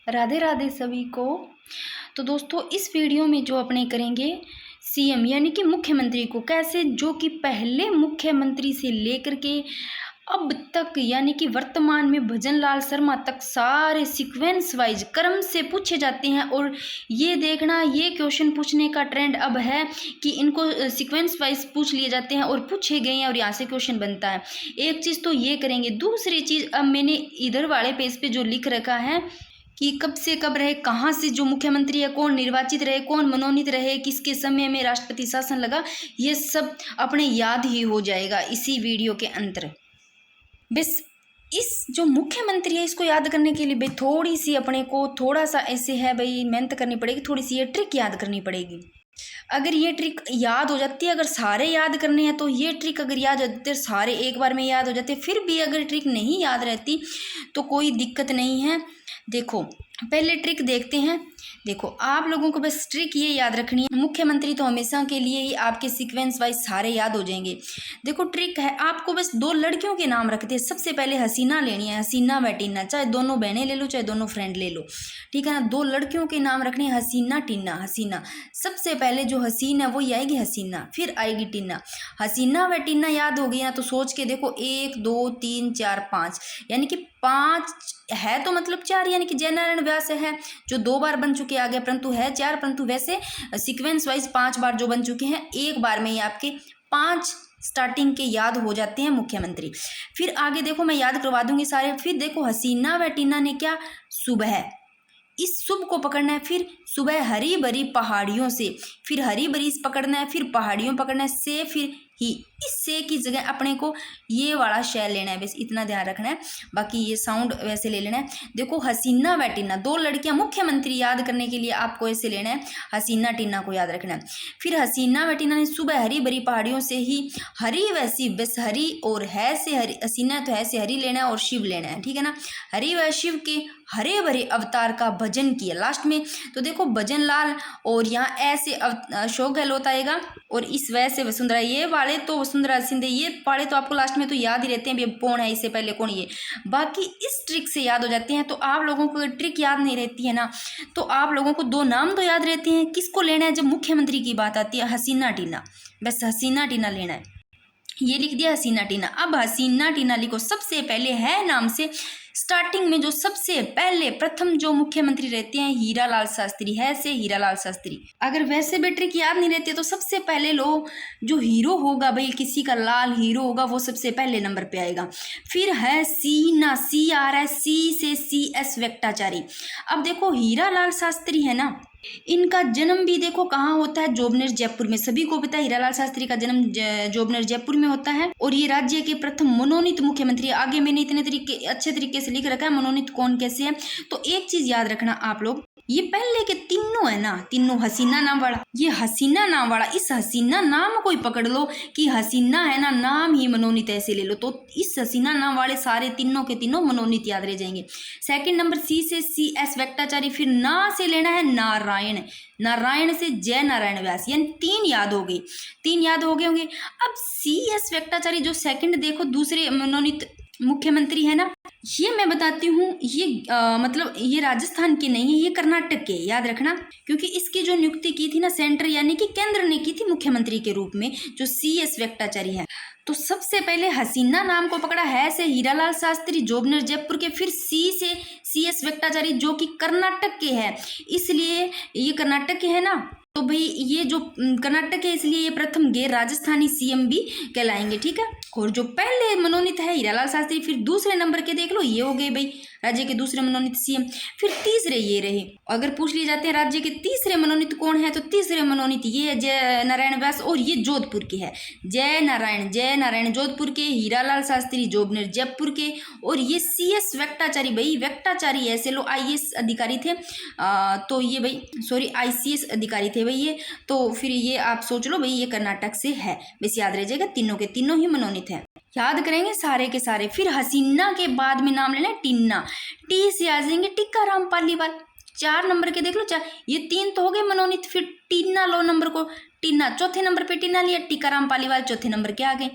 राधे राधे सभी को। तो दोस्तों इस वीडियो में जो अपने करेंगे सीएम यानी कि मुख्यमंत्री को कैसे, जो कि पहले मुख्यमंत्री से लेकर के अब तक यानी कि वर्तमान में भजन लाल शर्मा तक सारे सीक्वेंस वाइज क्रम से पूछे जाते हैं। और ये देखना, ये क्वेश्चन पूछने का ट्रेंड अब है कि इनको सीक्वेंस वाइज पूछ लिए जाते हैं और पूछे गए हैं और यहाँ से क्वेश्चन बनता है। एक चीज़ तो ये करेंगे। दूसरी चीज़, अब मैंने इधर वाले पेज पे जो लिख रखा है कि कब से कब रहे, कहाँ से जो मुख्यमंत्री है, कौन निर्वाचित रहे, कौन मनोनीत रहे, किसके समय में राष्ट्रपति शासन लगा, ये सब अपने याद ही हो जाएगा इसी वीडियो के अंतर। बस इस जो मुख्यमंत्री है इसको याद करने के लिए भाई थोड़ी सी अपने को थोड़ा सा ऐसे है भाई मेहनत करनी पड़ेगी, थोड़ी सी ये ट्रिक याद करनी पड़ेगी। अगर ये ट्रिक याद हो जाती है, अगर सारे याद करने हैं तो ये ट्रिक अगर याद हो जाती है, सारे एक बार में याद हो जाते, फिर भी अगर ट्रिक नहीं याद रहती तो कोई दिक्कत नहीं है। देखो पहले ट्रिक देखते हैं। देखो आप लोगों को बस ट्रिक ये याद रखनी है, मुख्यमंत्री तो हमेशा के लिए ही आपके सीक्वेंस वाइज सारे याद हो जाएंगे। देखो ट्रिक है, आपको बस दो लड़कियों के नाम रखते हैं। सबसे पहले हसीना लेनी है, हसीना व टीना, चाहे दोनों बहनें ले लो चाहे दोनों फ्रेंड ले लो, ठीक है ना। दो लड़कियों के नाम रखने हैं, हसीना टीना। हसीना सबसे पहले जो हसीन है वो ही आएगी हसीना, फिर आएगी टीना। हसीना व टीना याद हो गई ना, तो सोच के देखो 1 2 3 4 5 यानी कि 5 है तो मतलब 4 यानी कि जयनारायण व्यास है जो 2 बार बन चुके आगे, परंतु है 4, परंतु वैसे सीक्वेंस वाइज 5 बार जो बन चुके हैं, एक बार में ही आपके 5 स्टार्टिंग के याद हो जाते हैं मुख्यमंत्री। फिर आगे देखो मैं याद करवा दूंगी सारे। फिर देखो हसीना व टीना ने क्या, सुबह, इस शुभ को पकड़ना है। फिर सुबह हरी भरी पहाड़ियों से, फिर हरी भरी पकड़ना है, फिर पहाड़ियों पकड़ना है, से फिर ही। इस से की जगह अपने को ये वाला शय लेना है, बस इतना ध्यान रखना है, बाकी ये साउंड वैसे ले लेना है। देखो हसीना व टीना, दो लड़कियां मुख्यमंत्री याद करने के लिए आपको ऐसे लेना है, हसीना टीना को याद रखना है। फिर हसीना व टीना ने सुबह हरी भरी पहाड़ियों से ही, हरी वैसी, बस हरी और है से हरी, हसीना तो है से हरी लेना है और शिव लेना है, ठीक है ना। हरी व शिव के हरे भरे अवतार का भजन किया लास्ट में। तो देखो भजन लाल और यहाँ ऐसे अशोक गहलोत आएगा और इस वजह से वसुंधरा, ये वाले तो वसुंधरा सिंधे, ये वाले तो आपको लास्ट में तो याद ही रहते हैं भी कौन है इससे पहले कौन, ये बाकी इस ट्रिक से याद हो जाते हैं। तो आप लोगों को ट्रिक याद नहीं रहती है ना, तो आप लोगों को 2 नाम तो याद रहते हैं। किसको लेना है जब मुख्यमंत्री की बात आती है, हसीना टीना, बस हसीना टीना लेना है। ये लिख दिया हसीना टीना। अब हसीना टीना लिखो सबसे पहले है नाम से, स्टार्टिंग में जो सबसे पहले प्रथम जो मुख्यमंत्री रहते हैं हीरालाल शास्त्री, है से हीरालाल शास्त्री। अगर वैसे भी ट्रिक याद नहीं रहती तो सबसे पहले लो जो हीरो होगा भाई, किसी का लाल हीरो होगा वो सबसे पहले नंबर पे आएगा। फिर है सीना, सी आ रहा है, सी से CS वेक्टाचारी। अब देखो हीरालाल शास्त्री है ना, इनका जन्म भी देखो कहाँ होता है, जोबनेर जयपुर में। सभी को पता है हीरालाल शास्त्री का जन्म जोबनेर जयपुर में होता है और ये राज्य के प्रथम मनोनीत मुख्यमंत्री। आगे मैंने इतने अच्छे तरीके से लिख रखा है मनोनीत कौन कैसे है। तो एक चीज याद रखना आप लोग, ये पहले के तीनों है ना, तीनों हसीना नाम वाला, ये हसीना नाम वाला, इस हसीना नाम को ही पकड़ लो कि हसीना है ना, नाम ही मनोनीत ऐसे ले लो, तो इस हसीना नाम वाले सारे तीनों के तीनों मनोनीत याद रह जाएंगे। सेकंड नंबर सी से CS वेक्टाचारी, फिर ना से लेना है नारायण, नारायण से जय नारायण व्यास, यानी 3 याद हो गई, 3 याद हो गए होंगे। अब CS वेक्टाचारी जो सेकंड देखो दूसरे मनोनीत मुख्यमंत्री है ना, ये मैं बताती हूँ, ये मतलब ये राजस्थान के नहीं है, ये कर्नाटक के, याद रखना, क्योंकि इसकी जो नियुक्ति की थी ना सेंटर यानी कि केंद्र ने की थी मुख्यमंत्री के रूप में, जो CS वेक्टाचारी है। तो सबसे पहले हसीना नाम को पकड़ा है से हीरालाल शास्त्री जोबनेर जयपुर के, फिर सी से CS वेक्टाचारी जो कि कर्नाटक के है, इसलिए ये कर्नाटक के है ना, तो भाई ये जो कर्नाटक है इसलिए ये प्रथम गैर राजस्थानी CM भी कहलाएंगे, ठीक है। और जो पहले मनोनीत है हीरालाल शास्त्री, फिर दूसरे नंबर के देख लो ये हो गए भाई राज्य के दूसरे मनोनीत CM, फिर तीसरे ये रहे। अगर पूछ लिए जाते हैं राज्य के तीसरे मनोनीत कौन है, तो तीसरे मनोनीत ये है जय नारायण व्यास और ये जोधपुर के है, जय नारायण जोधपुर के, हीरालाल शास्त्री जोबनेर जयपुर के, और ये CS वेक्टाचारी, भाई वेक्टाचारी ऐसे लो IAS अधिकारी थे, तो ये भाई सॉरी ICS अधिकारी थे भाई ये, तो फिर ये आप सोच लो भाई ये कर्नाटक से है, बस याद रह जाएगा तीनों के तीनों ही मनोनीत है, याद करेंगे सारे के सारे। फिर हसीना के बाद में नाम लेना टीना, टी से आ जाएंगे टीकाराम पालीवाल, 4 नंबर के देख लो, 4 ये 3 तो हो गए मनोनीत, फिर टीना लो नंबर को, टीना चौथे नंबर पे टीना लिया, टीकाराम पालीवाल चौथे नंबर के आ गए।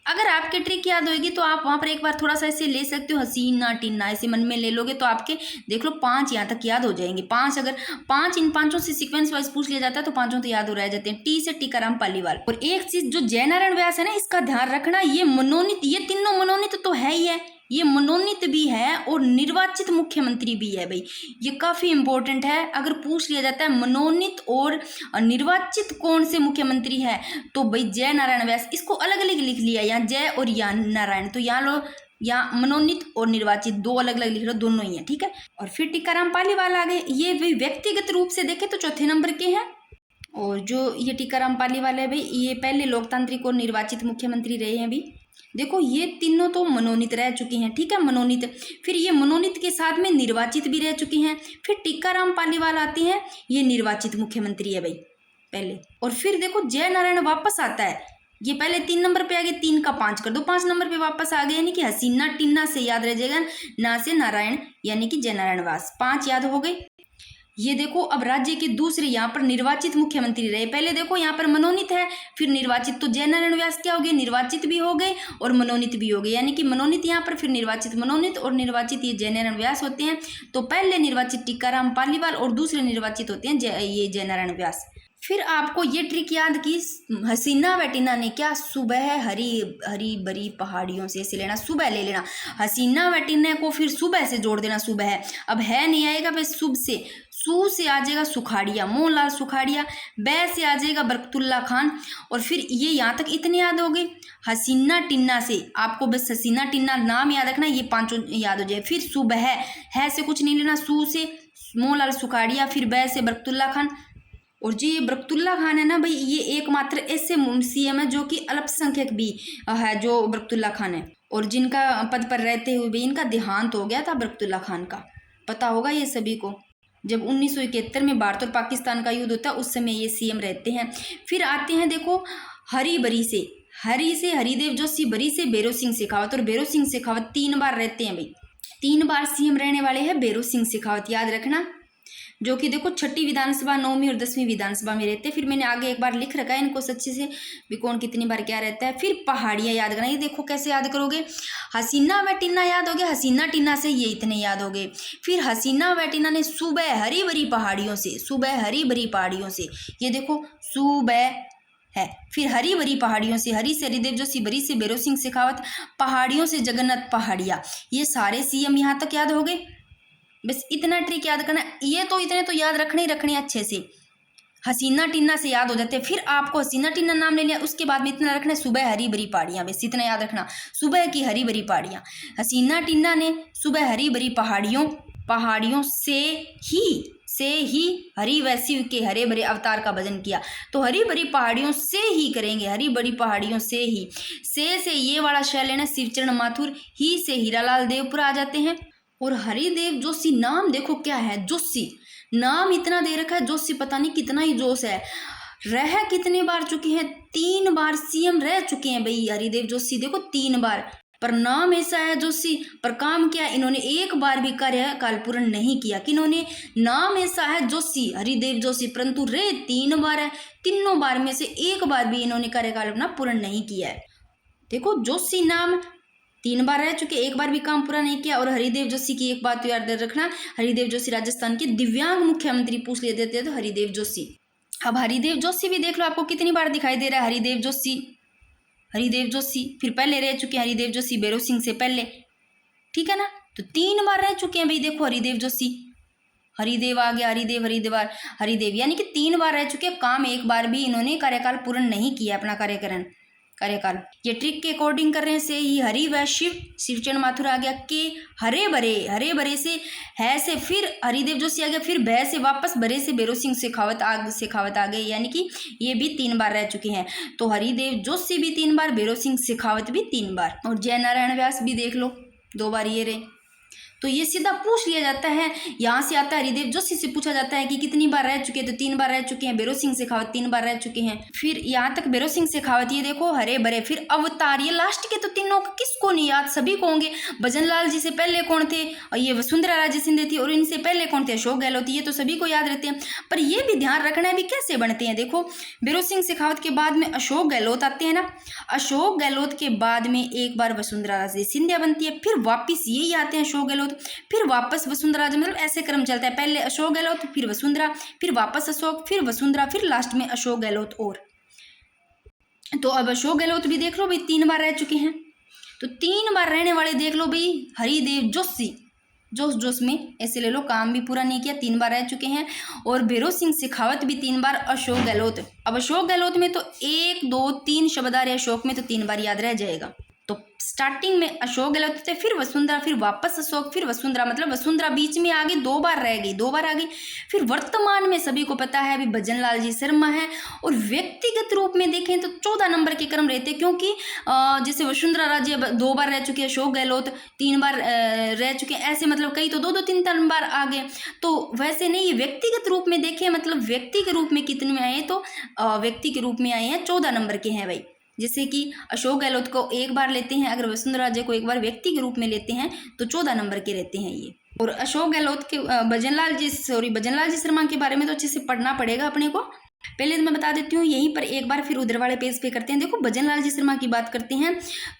अगर आपके ट्रिक याद होगी तो आप वहाँ पर एक बार थोड़ा सा ऐसे ले सकते हो, हसीना टिन्ना ऐसे मन में ले लोगे तो आपके देख लो 5 यहाँ तक याद हो जाएंगे। 5 अगर 5 इन 5 से सीक्वेंस वाइज पूछ लिया जाता है तो 5 तो याद हो रह जाते हैं। टी से टीकाराम पालीवाल। और एक चीज जो जयनारायण व्यास है ना, इसका ध्यान रखना, ये मनोनीत, ये तीनों मनोनीत तो है ही है, ये मनोनीत भी है और निर्वाचित मुख्यमंत्री भी है भाई। ये काफी इंपॉर्टेंट है। अगर पूछ लिया जाता है मनोनीत और निर्वाचित कौन से मुख्यमंत्री है तो भाई जय नारायण व्यास। इसको अलग अलग लिख लिया, यहाँ जय और यहाँ नारायण, तो यहाँ लो, यहाँ मनोनीत और निर्वाचित दो अलग अलग लिख लो, दोनों ही है, ठीक है। और फिर टीकाराम पालीवाल आ गए। ये भी व्यक्तिगत रूप से देखे तो चौथे नंबर के हैं। और जो ये टीकाराम पालीवाल है भाई, ये पहले लोकतांत्रिक और निर्वाचित मुख्यमंत्री रहे हैं भाई। देखो ये तीनों तो मनोनीत रह चुके हैं, ठीक है, मनोनीत। फिर ये मनोनीत के साथ में निर्वाचित भी रह चुके हैं। फिर टीकाराम पालीवाल आते हैं, ये निर्वाचित मुख्यमंत्री है भाई पहले। और फिर देखो जय नारायण वापस आता है, ये पहले 3 नंबर पे आ गए, 3 का 5 कर दो, 5 नंबर पे वापस आ गए, यानी कि हसीना टिन्ना से याद रह जाएगा, ना से नारायण यानी कि जय नारायण व्यास। 5 याद हो गए। ये देखो अब राज्य के दूसरे यहाँ पर निर्वाचित मुख्यमंत्री रहे। पहले देखो यहाँ पर मनोनीत है, फिर निर्वाचित, तो जय नारायण व्यास क्या हो गए, निर्वाचित भी हो गए और मनोनीत भी हो गए, यानी कि मनोनीत यहाँ पर, फिर निर्वाचित मनोनीत और निर्वाचित ये जय नारायण व्यास होते हैं। तो पहले निर्वाचित टीकाराम पालीवाल और दूसरे निर्वाचित होते हैं ये जय नारायण व्यास। फिर आपको ये ट्रिक याद की, हसीना व टिन्ना ने क्या, सुबह हरी हरी भरी पहाड़ियों से ऐसे लेना, सुबह ले लेना, हसीना व टिन्ना को फिर सुबह से जोड़ देना, सुबह है, अब है नहीं आएगा फिर शुभ से, सू से आ जाएगा सुखाड़िया, मोहनलाल सुखाड़िया, बै से आ जाएगा बरकतुल्ला खान। और फिर ये यहाँ तक इतने याद हो गए। हसीना टिन्ना से आपको बस हसीना टिन्ना नाम याद रखना, ये 5 याद हो जाए। फिर सुबह है से कुछ नहीं लेना, सू से मोहनलाल सुखाड़िया, फिर बै से बरकतुल्ला खान। और जो ये बरकतुल्ला खान है ना भाई, ये एकमात्र ऐसे सीएम है जो कि अल्पसंख्यक भी है, जो बरकतुल्ला खान है, और जिनका पद पर रहते हुए भी इनका देहांत हो गया था बरकतुल्ला खान का, पता होगा ये सभी को। जब 1971 में भारत और पाकिस्तान का युद्ध होता है उस समय ये सीएम रहते हैं। फिर आते हैं देखो हरी से हरिदेव जोशी, बरी से भैरव सिंह शेखावत, और भैरव सिंह शेखावत 3 बार रहते हैं भाई, 3 बार सीएम रहने वाले हैं भैरव सिंह शेखावत, याद रखना, जो कि देखो 6ठी विधानसभा, 9वीं और 10वीं विधानसभा में रहते हैं। फिर मैंने आगे एक बार लिख रखा है इनको सच्चे से भी कौन कितनी बार क्या रहता है। फिर पहाड़ियाँ याद करना, ये देखो कैसे याद करोगे, हसीना व टिन्ना याद हो गया, हसीना टिन्ना से ये इतने याद हो गए। फिर हसीना व टिन्ना ने सुबह हरी भरी पहाड़ियों से, सुबह हरी भरी पहाड़ियों से, ये देखो सुबह है। फिर हरी भरी पहाड़ियों से, हरी से हरिदेव जोशी, बरी से भैरव सिंह शेखावत, पहाड़ियों से जगन्नाथ पहाड़िया। ये सारे सीएम यहाँ तक याद हो गए। बस इतना ट्रिक याद करना, ये तो इतने तो याद रखने ही रखने अच्छे से, हसीना टिन्ना से याद हो जाते हैं। फिर आपको हसीना टिन्ना नाम ले लिया, उसके बाद में इतना रखना है सुबह हरी भरी पहाड़ियाँ, बस इतना याद रखना, सुबह की हरी भरी पहाड़ियाँ। हसीना टिन्ना ने सुबह हरी भरी पहाड़ियों से ही हरि व शिव के हरे भरे अवतार का भजन किया। तो हरी भरी पहाड़ियों से ही करेंगे, हरी भरी पहाड़ियों से ही, से ये वाला शय लेना, शिवचरण माथुर, ही से हीरालाल देवपुरा आ जाते हैं। और हरिदेव जोशी नाम देखो क्या है, जोशी नाम इतना दे रखा है, जोशी पता नहीं कितना ही जोश है। रह कितने बार चुके हैं, 3 बार सीएम रह चुके हैं भाई हरिदेव जोशी, देखो 3 बार, पर नाम ऐसा है जोशी, पर काम क्या, इन्होंने एक बार भी कार्यकाल पूर्ण नहीं किया। किन्होंने, नाम ऐसा है जोशी, हरिदेव जोशी, परंतु रहे 3 बार है, तीनों बार में से एक बार भी इन्होंने कार्यकाल अपना पूर्ण नहीं किया है। देखो जोशी नाम 3 बार रह चुके, एक बार भी काम पूरा नहीं किया। और हरिदेव जोशी की एक बात तो याद रखना, हरिदेव जोशी राजस्थान के दिव्यांग मुख्यमंत्री पूछ लेते थे तो हरिदेव जोशी। अब हरिदेव जोशी भी देख लो आपको कितनी बार दिखाई दे रहा है, हरिदेव जोशी। फिर पहले रह चुके हैं हरिदेव जोशी भैरव सिंह से पहले, ठीक है ना, तो 3 बार रह चुके हैं भाई। देखो हरिदेव जोशी, हरिदेव आ गया, हरिदेव यानी कि 3 बार रह चुके, काम एक बार भी इन्होंने कार्यकाल पूर्ण नहीं किया अपना कार्यकाल। ये ट्रिक के अकॉर्डिंग कर रहे हैं, से ही हरि व शिवचरण माथुर आ गया, के हरे भरे से, है से फिर हरिदेव जोशी आ गया, फिर भय से वापस भरे से भैरव सिंह शेखावत आ गए, यानी कि ये भी 3 बार रह चुके हैं। तो हरिदेव जोशी भी 3 बार, भैरव सिंह शेखावत भी 3 बार, और जय नारायण व्यास भी देख लो 2 बार ये रहे। तो ये सीधा पूछ लिया जाता है। यहाँ से आता है हरिदेव जोशी से पूछा जाता है कि कितनी बार रह चुके हैं, तो 3 बार रह चुके हैं। भैरव सिंह शेखावत 3 बार रह चुके हैं। फिर यहाँ तक भैरव सिंह शेखावत, ये देखो हरे भरे। फिर अवतार, ये लास्ट के तो तीनों का किसको नहीं याद, सभी को होंगे। भजनलाल जी से पहले कौन थे, और ये वसुंधरा राजे सिंधिया थी, और इनसे पहले कौन थे, अशोक गहलोत। ये तो सभी को याद रहते हैं, पर ये भी ध्यान रखना है भी कैसे बनते हैं। देखो भैरव सिंह शेखावत के बाद में अशोक गहलोत आते हैं ना, अशोक गहलोत के बाद में एक बार वसुंधरा राजे सिंधिया बनती है, फिर वापिस यही आते हैं अशोक गहलोत, फिर वापस वसुंधरा राजे, मतलब ऐसे क्रम चलता है। पहले अशोक गहलोत, फिर वसुंधरा, फिर वापस अशोक, फिर वसुंधरा, फिर लास्ट में अशोक गहलोत। और तो अब अशोक गहलोत भी देख लो भाई 3 बार रह चुके हैं। तो 3 बार रहने वाले देख लो भाई हरिदेव जोशी, जोश में ऐसे ले लो, काम भी पूरा नहीं किया, 3 बार रह चुके हैं। और भैरव सिंह शेखावत भी 3 बार। अशोक गहलोत, अब अशोक गहलोत में तो 1 2 3 शब्द आ रहे, अशोक में तो 3 बार याद रह जाएगा। तो स्टार्टिंग में अशोक गहलोत थे, फिर वसुंधरा, फिर वापस अशोक, फिर वसुंधरा, मतलब वसुंधरा बीच में आ गई, 2 बार रह गई, 2 बार आ गई। फिर वर्तमान में सभी को पता है अभी भजनलाल जी शर्मा है। और व्यक्तिगत रूप में देखें तो 14 नंबर के क्रम रहते, क्योंकि जैसे वसुंधरा राजे 2 बार रह चुके हैं, अशोक गहलोत 3 बार रह चुके हैं, ऐसे मतलब कई तो 2 3 3 बार आ गए। तो वैसे नहीं, व्यक्तिगत रूप में देखें, मतलब व्यक्ति के रूप में कितने में आए, तो व्यक्ति के रूप में आए हैं 14 नंबर के हैं भाई। जैसे कि अशोक गहलोत को 1 बार लेते हैं, अगर वसुंधरा राजे को 1 बार व्यक्ति के रूप में लेते हैं तो 14 नंबर के रहते हैं ये। और अशोक गहलोत के भजनलाल जी शर्मा के बारे में तो अच्छे से पढ़ना पड़ेगा अपने को। पहले तो मैं बता देती हूँ यहीं पर एक बार, फिर उधर वाले पेज पे करते हैं। देखो भजनलाल जी शर्मा की बात करते हैं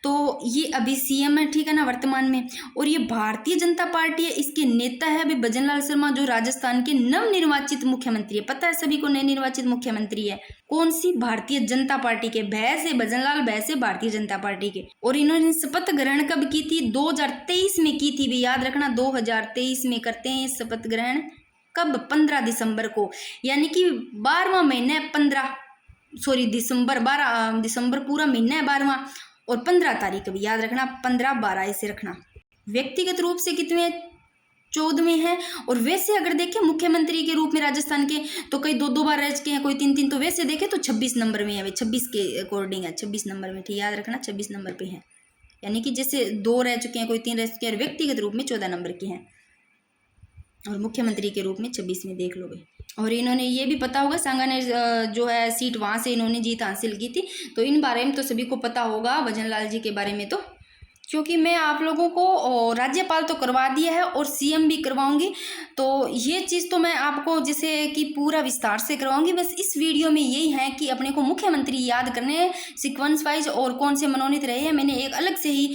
तो ये अभी सीएम है, ठीक है ना, वर्तमान में। और ये भारतीय जनता पार्टी है, इसके नेता है अभी भजनलाल शर्मा, जो राजस्थान के नवनिर्वाचित मुख्यमंत्री है। पता है सभी को नवनिर्वाचित मुख्यमंत्री है कौन सी, भारतीय जनता पार्टी के। भैंस है भजनलाल, भैंस है भारतीय जनता पार्टी के। और इन्होंने शपथ ग्रहण कब की थी, 2023 में की थी भी, याद रखना 2023 में करते हैं शपथ ग्रहण। कब, 15 दिसंबर को, यानी कि 12वां महीना है, 12 दिसंबर पूरा महीना है 12वां, और 15 तारीख भी याद रखना, 15 12 ऐसे रखना। व्यक्तिगत रूप से कितने, 14वें हैं। और वैसे अगर देखें मुख्यमंत्री के रूप में राजस्थान के, तो कई 2 बार रह चुके हैं, कोई 3 3, तो वैसे देखें तो 26 नंबर में है भाई, 26 के अकॉर्डिंग है, 26 नंबर में, ठीक याद रखना 26 नंबर पे है। यानी कि जैसे 2 रह चुके हैं, कोई 3 रह चुके हैं, व्यक्तिगत रूप में 14 नंबर के हैं, और मुख्यमंत्री के रूप में 26 में देख लो भाई। और इन्होंने ये भी पता होगा, सांगा ने जो है सीट वहाँ से इन्होंने जीत हासिल की थी, तो इन बारे में तो सभी को पता होगा भजनलाल जी के बारे में। तो क्योंकि मैं आप लोगों को राज्यपाल तो करवा दिया है और सीएम भी करवाऊंगी, तो ये चीज़ तो मैं आपको जैसे कि पूरा विस्तार से करवाऊंगी। बस इस वीडियो में यही है कि अपने को मुख्यमंत्री याद करने हैं सीक्वेंस वाइज, और कौन से मनोनीत रहे हैं। मैंने एक अलग से ही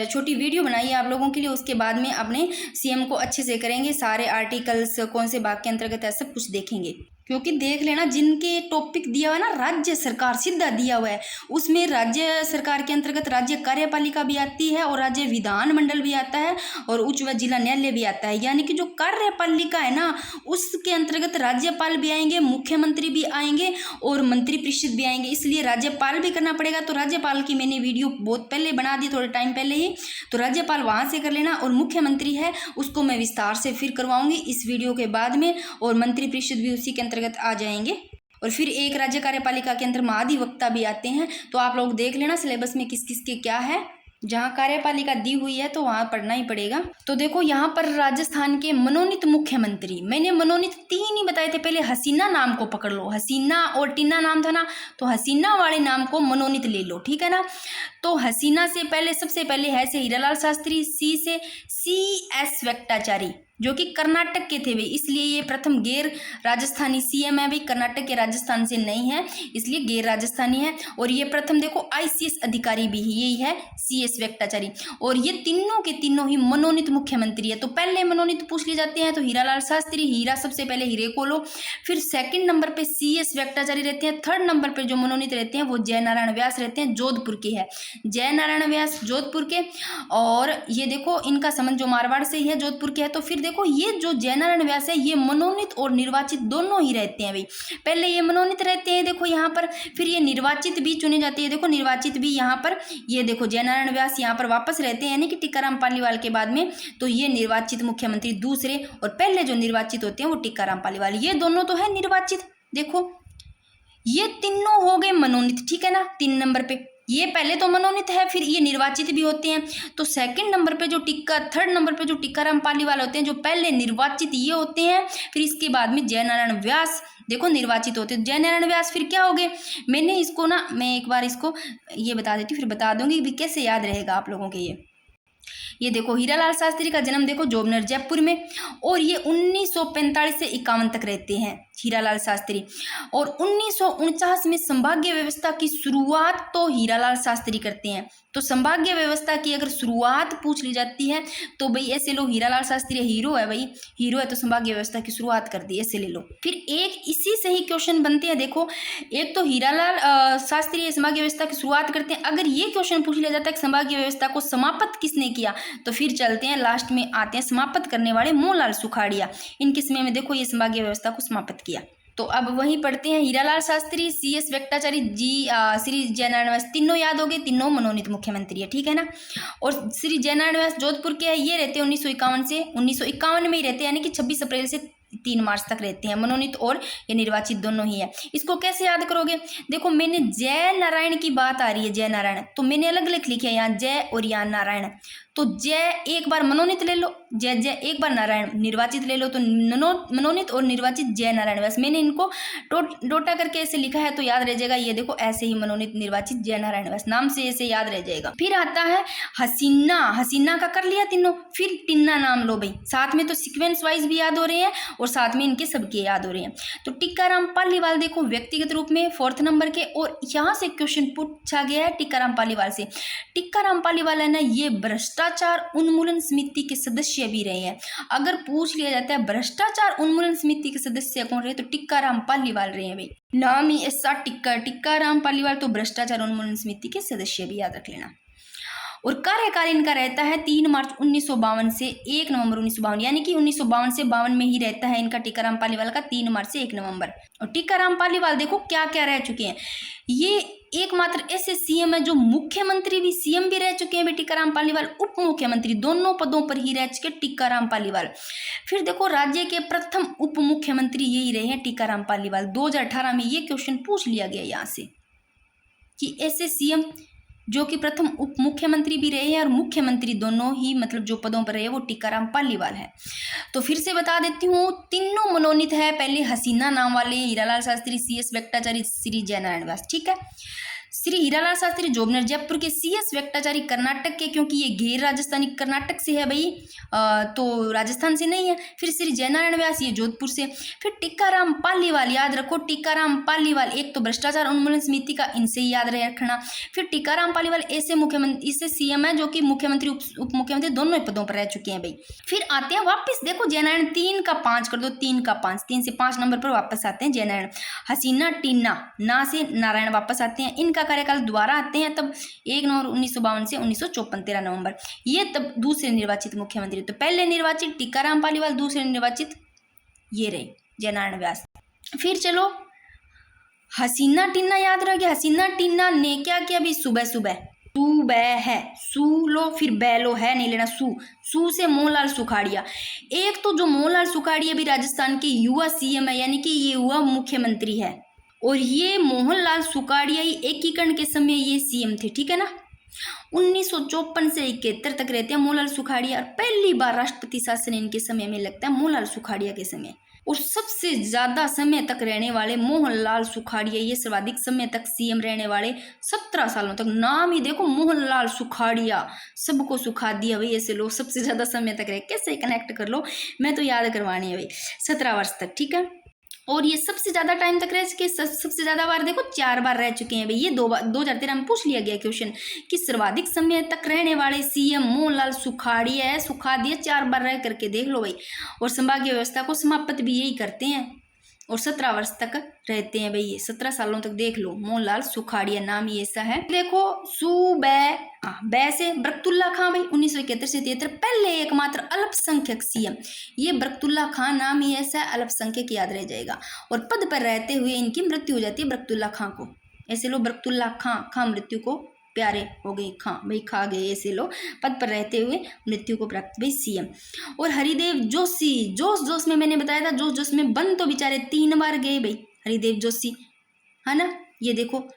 छोटी वीडियो बनाई है आप लोगों के लिए, उसके बाद में अपने सीएम को अच्छे से करेंगे, सारे आर्टिकल्स कौन से भाग के अंतर्गत है सब कुछ देखेंगे। क्योंकि देख लेना जिनके टॉपिक दिया हुआ है ना, राज्य सरकार सीधा दिया हुआ है, उसमें राज्य सरकार के अंतर्गत राज्य कार्यपालिका भी आती है, और राज्य विधानमंडल भी आता है, और उच्च व जिला न्यायालय भी आता है। यानी कि जो कार्यपालिका है ना, उसके अंतर्गत राज्यपाल भी आएंगे, मुख्यमंत्री भी आएंगे, और मंत्रिपरिषद भी आएंगे। इसलिए राज्यपाल भी करना पड़ेगा। तो राज्यपाल की मैंने वीडियो बहुत पहले बना दी, थोड़े टाइम पहले ही, तो राज्यपाल वहाँ से कर लेना। और मुख्यमंत्री है उसको मैं विस्तार से फिर करवाऊंगी इस वीडियो के बाद में, और मंत्रिपरिषद भी उसी के अंतर्गत आ जाएंगे। और फिर एक राज्य कार्यपालिका के अंदर महाधिवक्ता भी आते हैं। तो आप लोग देख लेना सिलेबस में किस किस के क्या है, जहाँ कार्यपालिका दी हुई है तो वहाँ पढ़ना ही पड़ेगा। तो देखो यहाँ पर राजस्थान के मनोनीत मुख्यमंत्री, मैंने मनोनीत 3 ही बताए थे। पहले हसीना नाम को पकड़ लो, हसीना और टीना नाम था ना, तो हसीना वाले नाम को मनोनीत ले लो, ठीक है ना। तो हसीना से पहले सबसे पहले है से हीरालाल शास्त्री, सी से CS वेंकटाचारी, जो कि कर्नाटक के थे वे, इसलिए ये प्रथम गैर राजस्थानी सीएम है भाई, कर्नाटक के राजस्थान से नहीं है, इसलिए गैर राजस्थानी है। और ये प्रथम देखो ICS अधिकारी भी यही है, CS वेंकटाचारी। और ये तीनों के तीनों ही मनोनीत मुख्यमंत्री है। तो पहले मनोनीत पूछ लिए जाते हैं तो हीरालाल शास्त्री, हीरा सबसे पहले हीरे को लो, फिर सेकंड नंबर पे CS वेंकटाचारी रहते हैं, थर्ड नंबर पे जो मनोनीत रहते हैं वो जयनारायण व्यास रहते हैं, जोधपुर के है जयनारायण व्यास, जोधपुर के। और ये देखो इनका संबंध जो मारवाड़ से ही है, जोधपुर के है। तो फिर देखो ये जो जयनारायण व्यास है ये मनोनीत और निर्वाचित दोनों ही रहते हैं भाई। पहले ये मनोनीत रहते हैं देखो यहाँ पर, फिर ये निर्वाचित भी चुने जाते हैं, देखो निर्वाचित भी यहाँ पर, ये देखो जयनारायण व्यास यहाँ पर वापस रहते हैं, यानी कि टीकाराम पालीवाल के बाद में। तो ये निर्वाचित मुख्यमंत्री दूसरे, और पहले जो निर्वाचित होते हैं वो टीकाराम पालीवाल, ये दोनों तो है निर्वाचित। देखो ये तीनों हो गए मनोनीत, ठीक है ना, 3 नंबर पे। ये पहले तो मनोनीत है, फिर ये निर्वाचित भी होते हैं। तो सेकंड नंबर पे जो थर्ड नंबर पे जो टीकाराम पालीवाल होते हैं, जो पहले निर्वाचित ये होते हैं, फिर इसके बाद में जयनारायण व्यास देखो निर्वाचित होते हैं। जयनारायण व्यास फिर क्या हो गए, मैंने इसको ना, मैं एक बार इसको ये बता देती हूँ, फिर बता दूंगी भी कैसे याद रहेगा आप लोगों के। ये देखो हीरालाल शास्त्री का जन्म देखो जोबनेर जयपुर में, और ये 1945 से 51 तक रहते हैं हीरालाल शास्त्री। और 1949 में संभागीय व्यवस्था की शुरुआत तो हीरालाल शास्त्री करते हैं। तो संभागीय व्यवस्था की अगर शुरुआत पूछ ली जाती है तो भाई ऐसे लो, हीरालाल शास्त्री हीरो है भाई, हीरो है तो संभागीय व्यवस्था की शुरुआत कर दी, ऐसे ले लो। फिर एक इसी से ही क्वेश्चन बनते हैं, देखो एक तो हीरालाल शास्त्री संभागीय व्यवस्था की शुरुआत करते हैं। अगर ये क्वेश्चन पूछ लिया जाता है कि संभागीय व्यवस्था को समाप्त किसने किया, तो फिर चलते हैं लास्ट में आते हैं समाप्त करने वाले मोहनलाल सुखाड़िया। इनके समय में देखो ये संभागीय व्यवस्था को समाप्त किया। तो अब वही पढ़ते हैं, हीरालाल शास्त्री, CS वेंकटाचार्य जी, श्री जयनारायण व्यास, तीनों याद हो गए, तीनों मनोनीत मुख्यमंत्री है, ठीक है ना। और श्री जयनारायण व्यास जोधपुर के हैं, ये रहते हैं 1951 से 1951 में ही रहते हैं, यानी कि 26 अप्रैल से 3 मार्च तक रहते हैं। मनोनीत और ये निर्वाचित दोनों ही है। इसको कैसे याद करोगे, देखो मैंने जय नारायण की बात आ रही है, जय नारायण, तो मैंने अलग अलग लिखे हैं यहाँ जय और यहाँ नारायण। तो जय एक बार मनोनीत ले लो, जय जय एक बार नारायण निर्वाचित ले लो, तो मनोनीत और निर्वाचित जय नारायण व्यास। मैंने इनको डोटा करके ऐसे लिखा है तो याद रह जाएगा, ये देखो ऐसे ही मनोनीत निर्वाचित जय नारायण व्यास, नाम से ऐसे याद रह जाएगा। फिर आता है हसीना, हसीना का कर लिया तीनों, फिर टिन्ना नाम लो भाई, साथ में तो सीक्वेंस वाइज भी याद हो रहे हैं और साथ में इनके सबके याद हो रहे हैं। तो टीकाराम पालीवाल देखो व्यक्तिगत रूप में 4th नंबर के, और यहाँ से क्वेश्चन पूछा गया है टीकाराम पालीवाल से। टीकाराम पालीवाल है ना, ये भ्रष्टाचार उन्मूलन समिति के सदस्य भी रहे हैं। अगर पूछ लिया जाता है भ्रष्टाचार उन्मूलन समिति के सदस्य कौन रहे, तो टीकाराम पालीवाल रहे हैं भाई, नाम ही ऐसा टीकाराम पालीवाल, तो भ्रष्टाचार उन्मूलन समिति के सदस्य भी याद रख लेना। और कार्यकाल इनका रहता है 3 मार्च 1952 से 1 नवंबर 1952, यानी कि 1952 से 52 में ही रहता है इनका टीकाराम पालीवाल का 3 मार्च से 1 नवंबर। और टीकाराम पालीवाल देखो क्या क्या रह चुके हैं, ये एकमात्र ऐसे सीएम है जो मुख्यमंत्री भी, सीएम भी रह चुके हैं टीकाराम पालीवाल, उप मुख्यमंत्री दोनों पदों पर ही रह चुके टीकाराम पालीवाल। फिर देखो राज्य के प्रथम उप मुख्यमंत्री यही रहे हैं टीकाराम पालीवाल। 2018 में ये क्वेश्चन पूछ लिया गया यहाँ से कि ऐसे सीएम जो कि प्रथम उप मुख्यमंत्री भी रहे हैं और मुख्यमंत्री दोनों ही मतलब जो पदों पर रहे वो टीकाराम पालीवाल है। तो फिर से बता देती हूँ, तीनों मनोनीत है, पहले हसीना नाम वाले हीरालाल शास्त्री, CS वेंकटाचार्य, श्री जयनारायण व्यास, ठीक है। श्री हीरालाल शास्त्री जोबनेर जयपुर के, CS वेंकटाचार्य कर्नाटक के, क्योंकि ये गैर राजस्थानी कर्नाटक से है भाई, तो राजस्थान से नहीं है। फिर श्री जयनारायण व्यास ये जोधपुर से। फिर टीकाराम पालीवाल याद रखो, टीकाराम पालीवाल एक तो भ्रष्टाचार उन्मूलन समिति का, इनसे ही याद रखना। फिर टीकाराम पालीवाल ऐसे मुख्यमंत्री, इससे सीएम है जो कि मुख्यमंत्री उप मुख्यमंत्री दोनों पदों पर रह चुके हैं भाई। फिर आते हैं वापस, देखो जयनारायण 3 का 5 कर दो, 3 का 5, 3 से 5 नंबर पर वापस आते हैं जयनारायण। हसीना टीना, ना से नारायण वापस आते हैं, इनका कार्यकाल दोबारा आते हैं तब 1 नवंबर 1952 से 1954 13 नवंबर, ये तब दूसरे निर्वाचित मुख्यमंत्री। तो पहले निर्वाचित टीकाराम पालीवाल, दूसरे निर्वाचित ये रहे जयनारायण व्यास। फिर चलो हसीना टीना याद रह गया, हसीना टीना ने क्या किया अभी, सुबह सुबह है, सू लो, फिर बैलो है नहीं लेना, सू से मोहनलाल सुखाड़िया। एक तो जो मोहनलाल सुखाड़िया भी राजस्थान के युवा सीएम है, यानी कि ये युवा मुख्यमंत्री है, और ये मोहनलाल सुखाड़िया ही एकीकरण के समय ये सीएम थे, ठीक है ना। 1954 से 71 तक रहते हैं मोहनलाल सुखाड़िया, और पहली बार राष्ट्रपति शासन इनके समय में लगता है मोहनलाल सुखाड़िया के समय। और सबसे ज्यादा समय तक रहने वाले मोहनलाल सुखाड़िया, ये सर्वाधिक समय तक सीएम रहने वाले 17 सालों तक। नाम ही देखो मोहनलाल सुखाड़िया, सबको सुखा दिया भाई, ऐसे लोग सबसे ज्यादा समय तक रहे, कैसे कनेक्ट कर लो, मैं तो याद करवानी है भाई, 17 वर्ष तक, ठीक है। और ये सबसे ज्यादा टाइम तक रह चुके, सबसे ज्यादा बार देखो 4 बार रह चुके हैं भाई। ये 2013 में पूछ लिया गया क्वेश्चन कि सर्वाधिक समय तक रहने वाले सीएम मोहनलाल सुखाड़िया है, सुखा दिया 4 बार रह करके देख लो भाई। और संभागीय व्यवस्था को समाप्त भी यही करते हैं, और 17 वर्ष तक रहते हैं भाई, ये 17 सालों तक देख लो, मोहनलाल सुखाड़िया नाम ही ऐसा है। देखो बै से बरकतुल्ला खां भाई, 1971 से 73 पहले एकमात्र अल्पसंख्यक सीएम, ये बरकतुल्ला खां नाम ही ऐसा है, अल्पसंख्यक याद रह जाएगा। और पद पर रहते हुए इनकी मृत्यु हो जाती है बरकतुल्ला खां को, ऐसे लो बरकतुल्ला खां मृत्यु को प्यारे हो गए, खां भाई खा गए, ऐसे लो पद पर रहते हुए मृत्यु को प्राप्त भाई सीएम। और हरिदेव जोशी, जोश में मैंने बताया था, जोश में बन तो बेचारे 3 बार गए भाई हरिदेव जोशी, है ना। ये देखो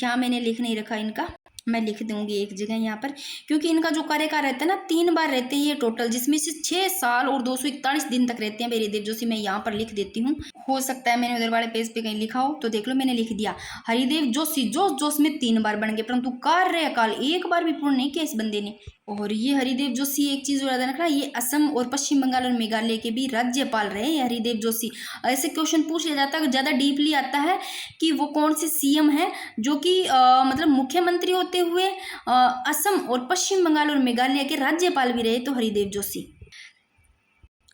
यहाँ मैंने लिख नहीं रखा इनका, मैं लिख दूंगी एक जगह यहाँ पर, क्योंकि इनका जो कार्यकाल रहता है ना 3 बार रहते हैं ये टोटल, जिसमें से 6 साल और 241 दिन तक रहते हैं मेरे हरिदेव जोशी। मैं यहाँ पर लिख देती हूँ, हो सकता है मैंने उधर वाले पेज पे कहीं लिखा हो, तो देख लो मैंने लिख दिया। हरिदेव जोशी जोश में 3 बार बन गए, परंतु कार्यकाल एक बार भी पूर्ण नहीं किया इस बंदे ने। और ये हरिदेव जोशी एक चीज याद रखना, ये असम और पश्चिम बंगाल और मेघालय के भी राज्यपाल रहे हैं हरिदेव जोशी। ऐसे क्वेश्चन पूछ लिया जाता है, ज्यादा डीपली आता है कि वो कौन से सीएम है जो कि मतलब मुख्यमंत्री होते हुए असम और पश्चिम बंगाल और मेघालय के राज्यपाल भी रहे, तो हरिदेव जोशी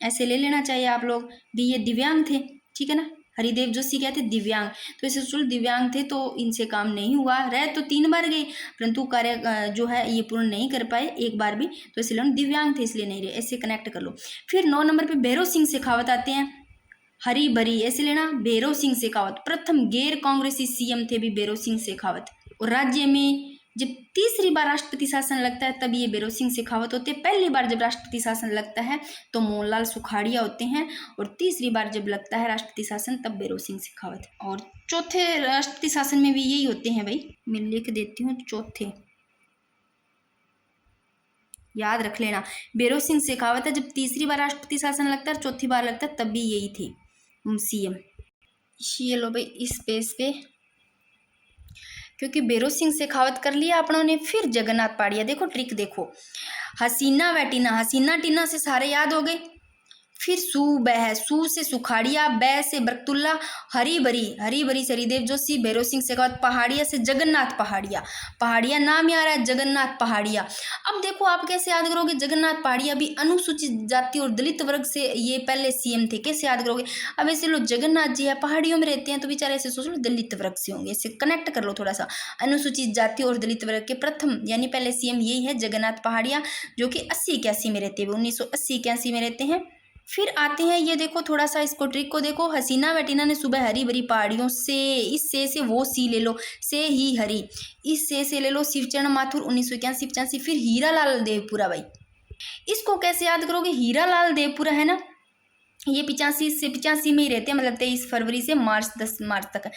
ऐसे ले लेना चाहिए आप लोग भी। ये दिव्यांग थे, ठीक है ना, हरिदेव जोशी क्या थे, दिव्यांग। तो इसे सोचो दिव्यांग थे तो इनसे काम नहीं हुआ, रह तो 3 बार गए परंतु कार्य जो है ये पूर्ण नहीं कर पाए एक बार भी, तो इसलिए हम दिव्यांग थे इसलिए नहीं रहे, ऐसे कनेक्ट कर लो। फिर 9 नंबर पे भैरव सिंह शेखावत आते हैं, हरी भरी ऐसे लेना, भैरव सिंह शेखावत प्रथम गैर कांग्रेसी सीएम थे भी भैरव सिंह शेखावत। और राज्य में जब तीसरी बार राष्ट्रपति शासन लगता है तब ये भैरव सिंह शेखावत होते हैं। पहली बार जब राष्ट्रपति शासन लगता है तो मोहनलाल सुखाड़िया होते हैं, और तीसरी बार जब लगता है राष्ट्रपति शासन तब भैरव सिंह शेखावत। और चौथे राष्ट्रपति शासन में भी यही होते हैं भाई, मैं लिख देती हूँ चौथे, याद रख लेना। भैरव सिंह शेखावत है जब तीसरी बार राष्ट्रपति शासन लगता है, चौथी बार लगता है तब भी यही थे सीएम। ये लो भाई इस पेज पे, क्योंकि भैरव सिंह शेखावत कर लिया अपनों ने। फिर जगन्नाथ पहाड़िया, देखो ट्रिक देखो, हसीना व टीना, हसीना टीना से सारे याद हो गए। फिर सू बह, सू से सुखाड़िया, बै से बरकतुल्ला, हरी भरी से हरिदेव जोशी, भैरव सिंह शेखावत, पहाड़िया से जगन्नाथ पहाड़िया, पहाड़िया नाम ही आ रहा है जगन्नाथ पहाड़िया। अब देखो आप कैसे याद करोगे, जगन्नाथ पहाड़िया भी अनुसूचित जाति और दलित वर्ग से ये पहले सीएम थे, कैसे याद करोगे। अब ऐसे लो जगन्नाथ जी है पहाड़ियों में रहते हैं तो बेचारे ऐसे सोच लो दलित वर्ग से होंगे, इससे कनेक्ट कर लो थोड़ा सा। अनुसूचित जाति और दलित वर्ग के प्रथम यानी पहले सीएम यही है जगन्नाथ पहाड़िया, जो कि 80-81 में रहते हैं, 1980-81 में रहते हैं। फिर आते हैं ये देखो थोड़ा सा इसको ट्रिक को देखो, हसीना वटीना ने सुबह हरी भरी पहाड़ियों से, इस से वो सी ले लो, से ही हरी, इस से ले लो, शिवचरण माथुर 1981-85। फिर हीरालाल देवपुरा, भाई इसको कैसे याद करोगे, हीरालाल देवपुरा है ना, ये 85 से 85 में ही रहते हैं, मतलब 23 फरवरी से 10 मार्च तक।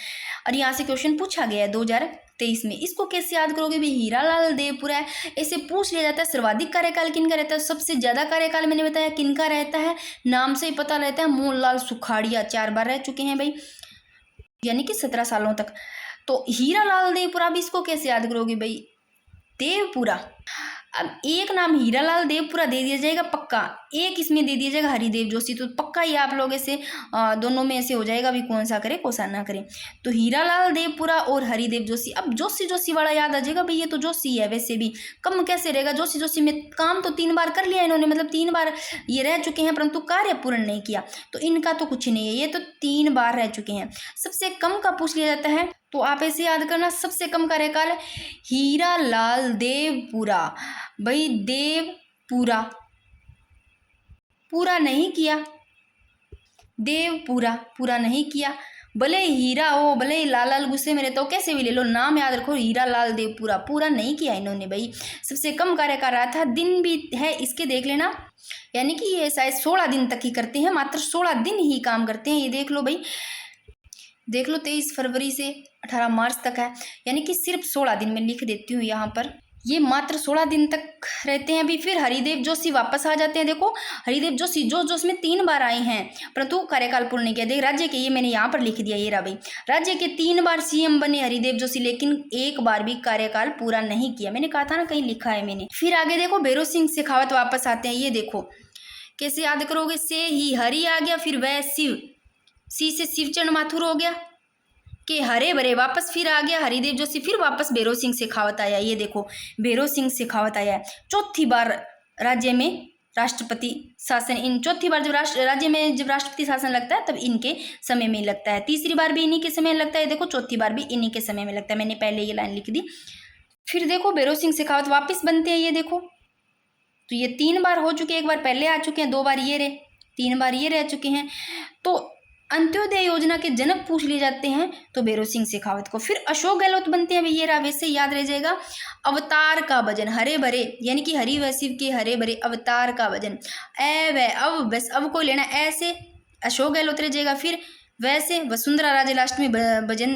और यहाँ से क्वेश्चन पूछा गया है 2023 में, इसको कैसे याद करोगे भी, हीरालाल देवपुरा है। ऐसे पूछ लिया जाता है सर्वाधिक कार्यकाल किनका रहता है, सबसे ज्यादा कार्यकाल मैंने बताया किनका रहता है, नाम से ही पता रहता है, मोहनलाल सुखाड़िया 4 बार रह चुके हैं भाई, यानी कि 17 सालों तक। तो हीरालाल देवपुरा भी, इसको कैसे याद करोगे भाई, देवपुरा। अब एक नाम हीरालाल देवपुरा दे दिया जाएगा पक्का, एक इसमें दे दिया जाएगा हरिदेव जोशी, तो पक्का ही आप लोग ऐसे दोनों में ऐसे हो जाएगा भी कौन सा करे कौन सा ना करे। तो हीरालाल देवपुरा और हरिदेव जोशी। अब जोशी वाला याद आ जाएगा भाई, ये तो जोशी है, वैसे भी कम कैसे रहेगा, जोशी में काम तो 3 बार कर लिया इन्होंने, मतलब 3 बार ये रह चुके हैं परंतु कार्य पूर्ण नहीं किया, तो इनका तो कुछ नहीं है, ये तो 3 बार रह चुके हैं। सबसे कम का पूछ लिया जाता है तो आप ऐसे याद करना, सबसे कम कार्यकाल हीरालाल देवपुरा, भाई देवपुरा पूरा नहीं किया, देवपुरा पूरा नहीं किया, भले हीरा हो भले ही लाल गुस्से में रहता हो, कैसे भी ले लो, नाम याद रखो हीरालाल देवपुरा, पूरा नहीं किया इन्होंने भाई। सबसे कम कार्यकाल रहा था, दिन भी है इसके देख लेना, यानी कि ये शायद 16 दिन तक ही करते हैं, मात्र 16 दिन ही काम करते हैं, ये देख लो भाई, देख लो 23 फरवरी से 18 मार्च तक है, यानी कि सिर्फ 16 दिन में लिख देती हूँ यहाँ पर, ये मात्र 16 दिन तक रहते हैं अभी। फिर हरिदेव जोशी वापस आ जाते हैं, देखो हरिदेव जोशी जोश में 3 बार आए हैं परंतु कार्यकाल पूर्ण नहीं किया। देख राज्य के, ये मैंने यहाँ पर लिख दिया, ये रहा भाई, राज्य के 3 बार सीएम बने हरिदेव जोशी, लेकिन एक बार भी कार्यकाल पूरा नहीं किया, मैंने कहा था ना कहीं लिखा है मैंने। फिर आगे देखो भैरव सिंह शेखावत वापस आते हैं, ये देखो कैसे याद करोगे, से ही हरि आ गया, फिर वह शिव, सी से शिवचरण माथुर हो गया, के हरे भरे वापस फिर आ गया हरिदेव जोशी, फिर वापस भैरव सिंह शेखावत आया, ये देखो भैरव सिंह शेखावत आया है। चौथी बार राज्य में राष्ट्रपति शासन, इन चौथी बार जब राज्य में जब राष्ट्रपति शासन लगता है तब इनके समय में लगता है, तीसरी बार भी इन्हीं के समय लगता है, देखो चौथी बार भी इन्हीं के समय में लगता है, मैंने पहले ये लाइन लिख दी। फिर देखो भैरव सिंह शेखावत वापस बनते हैं, ये देखो तो ये 3 बार हो चुके हैं, एक बार पहले आ चुके हैं, 2 बार ये रहे, 3 बार ये रह चुके हैं। तो अंत्योदय योजना के जनक पूछ लिए जाते हैं तो भैरव सिंह शेखावत को। फिर अशोक गहलोत बनते हैं, ये रहा, वैसे याद रह जाएगा, अवतार का भजन, हरे भरे यानी कि हरि व शिव के हरे भरे, अवतार का भजन, ए व अब बस अब कोई लेना, ऐसे अशोक गहलोत रह जाएगा। फिर वैसे वसुंधरा राजे लास्ट में भजन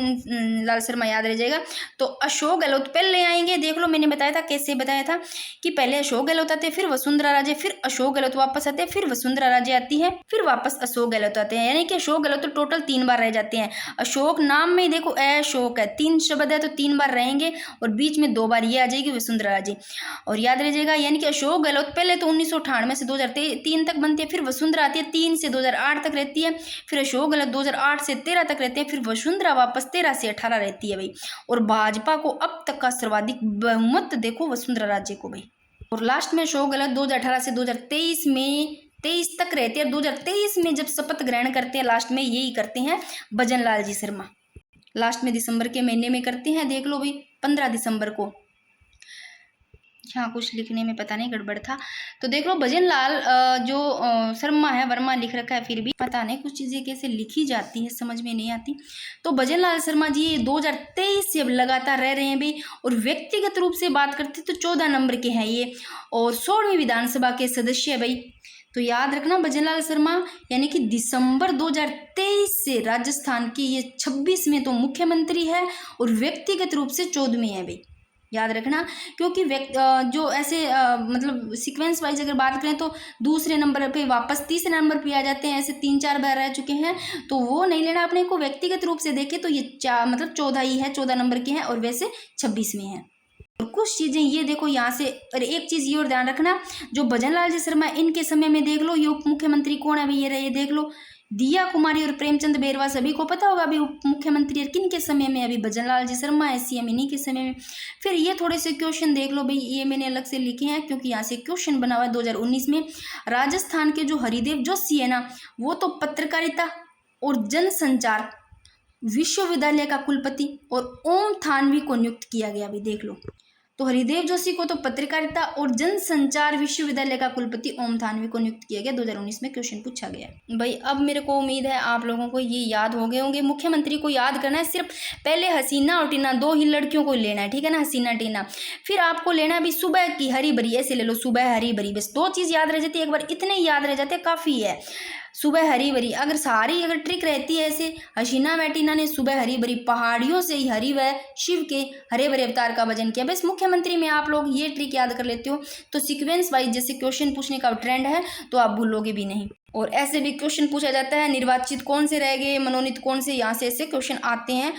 लाल शर्मा याद रह जाएगा। तो अशोक गहलोत पहले आएंगे, देख लो मैंने बताया था कैसे बताया था कि पहले अशोक गहलोत आते, फिर वसुंधरा राजे, फिर अशोक गहलोत वापस आते हैं, फिर वसुंधरा राजे आती है, फिर वापस अशोक गहलोत आते हैं। यानी कि अशोक गहलोत तो टोटल 3 बार रह जाते हैं। अशोक नाम में देखो अशोक है, 3 शब्द है तो 3 बार रहेंगे और बीच में 2 बार ये आ जाएगी वसुंधरा राजे और याद रह जाएगा। यानी कि अशोक गहलोत पहले तो 1998 से 2003 तक बनती है, फिर वसुंधरा आती है 3 से 2008 तक रहती है, फिर अशोक गहलोत 2008 से 13 तक रहते हैं, फिर वसुंधरा वापस 13 से 18 रहती है भाई। और भाजपा को अब तक का सर्वाधिक बहुमत देखो वसुंधरा राजे को भाई। और लास्ट में अशोक गहलोत 2018 से 2023 में 23 तक रहते हैं। 2023 में जब शपथ ग्रहण करते हैं लास्ट में यही करते हैं भजन लाल जी शर्मा, लास्ट में दिसंबर के महीने में करते हैं। देख लो भाई 15 दिसंबर को, यहाँ कुछ लिखने में पता नहीं गड़बड़ था। तो देख लो भजन लाल जो शर्मा है, वर्मा लिख रखा है, फिर भी पता नहीं कुछ चीज़ें कैसे लिखी जाती है समझ में नहीं आती। तो भजन लाल शर्मा जी 2023 से अब लगातार रह रहे हैं भाई। और व्यक्तिगत रूप से बात करते तो 14 नंबर के हैं ये और 16वीं विधानसभा के सदस्य है भाई। तो याद रखना भजन लाल शर्मा यानी कि दिसंबर 2023 से राजस्थान के ये 26 में तो मुख्यमंत्री है और व्यक्तिगत रूप से 14वें है भाई, याद रखना। क्योंकि जो ऐसे मतलब सीक्वेंस वाइज अगर बात करें तो दूसरे नंबर पे वापस तीसरे नंबर पे आ जाते हैं, ऐसे 3-4 बार रह चुके हैं, तो वो नहीं लेना अपने को। व्यक्तिगत रूप से देखें तो ये मतलब 14 ही है, 14 नंबर के हैं और वैसे 26 में है। और कुछ चीज़ें ये देखो यहाँ से, और एक चीज़ ये और ध्यान रखना, जो भजन लाल जी शर्मा इनके समय में देख लो ये उप मुख्यमंत्री कौन है भाई, ये रहे देख लो दिया कुमारी और प्रेमचंद बेरवा, सभी को पता होगा अभी उप मुख्यमंत्री किन के समय में, अभी भजन लाल जी शर्मा है सीएम इन्हीं के समय में। फिर ये थोड़े से क्वेश्चन देख लो भाई, ये मैंने अलग से लिखे हैं क्योंकि यहाँ से क्वेश्चन बना हुआ है 2019 में। राजस्थान के जो हरिदेव जोशी है ना, वो तो पत्रकारिता और जनसंचार विश्वविद्यालय का कुलपति और ओम थानवी को नियुक्त किया गया अभी देख लो। तो हरिदेव जोशी को तो पत्रकारिता और जनसंचार विश्वविद्यालय का कुलपति ओम थानवी को नियुक्त किया गया, 2019 में क्वेश्चन पूछा गया भाई। अब मेरे को उम्मीद है आप लोगों को ये याद हो गए होंगे। मुख्यमंत्री को याद करना है सिर्फ, पहले हसीना और टीना 2 ही लड़कियों को लेना है, ठीक है ना, हसीना टीना। फिर आपको लेना है अभी सुबह की हरी भरी, ऐसे ले लो सुबह हरी भरी, बस 2 चीज़ याद रह जाती है, एक बार इतने ही याद रह जाते काफ़ी है। सुबह हरी भरी अगर सारी अगर ट्रिक रहती है ऐसे, हसीना व टीना ने सुबह हरी भरी पहाड़ियों से ही हरि व शिव के हरे भरे अवतार का भजन किया, बस मुख्यमंत्री में आप लोग ये ट्रिक याद कर लेते हो तो सीक्वेंस वाइज जैसे क्वेश्चन पूछने का ट्रेंड है तो आप भूलोगे भी नहीं। और ऐसे भी क्वेश्चन पूछा जाता है निर्वाचित कौन से रह गए, मनोनीत कौन से, यहाँ से ऐसे क्वेश्चन आते हैं।